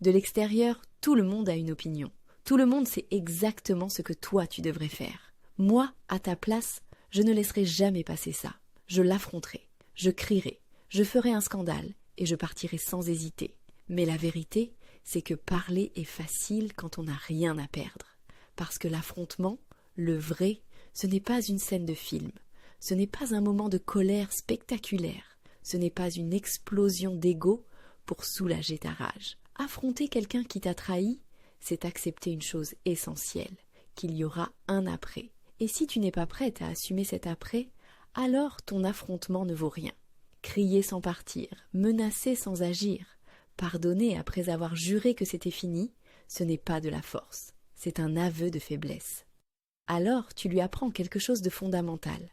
De l'extérieur, tout le monde a une opinion. Tout le monde sait exactement ce que toi tu devrais faire. Moi, à ta place, je ne laisserai jamais passer ça. Je l'affronterai, je crierai, je ferai un scandale et je partirai sans hésiter. Mais la vérité, c'est que parler est facile quand on n'a rien à perdre. Parce que l'affrontement, le vrai, ce n'est pas une scène de film. Ce n'est pas un moment de colère spectaculaire. Ce n'est pas une explosion d'ego pour soulager ta rage. Affronter quelqu'un qui t'a trahi, c'est accepter une chose essentielle, qu'il y aura un après. Et si tu n'es pas prête à assumer cet après, alors ton affrontement ne vaut rien. Crier sans partir, menacer sans agir, pardonner après avoir juré que c'était fini, ce n'est pas de la force, c'est un aveu de faiblesse. Alors tu lui apprends quelque chose de fondamental,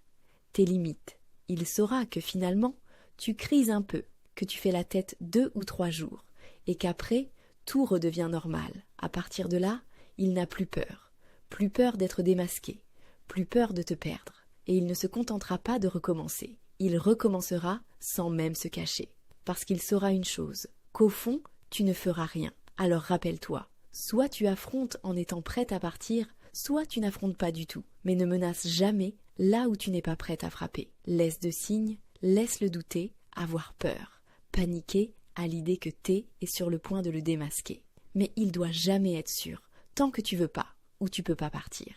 tes limites. Il saura que finalement, tu crises un peu, que tu fais la tête 2 ou 3 jours, et qu'après, tout redevient normal. À partir de là, il n'a plus peur d'être démasqué, plus peur de te perdre, et il ne se contentera pas de recommencer. Il recommencera sans même se cacher, parce qu'il saura une chose, qu'au fond, tu ne feras rien. Alors rappelle-toi, soit tu affrontes en étant prête à partir, soit tu n'affrontes pas du tout, mais ne menace jamais là où tu n'es pas prête à frapper. Laisse de signes, laisse-le douter, avoir peur, paniquer à l'idée que t'es sur le point de le démasquer. Mais il doit jamais être sûr, tant que tu veux pas ou tu peux pas partir.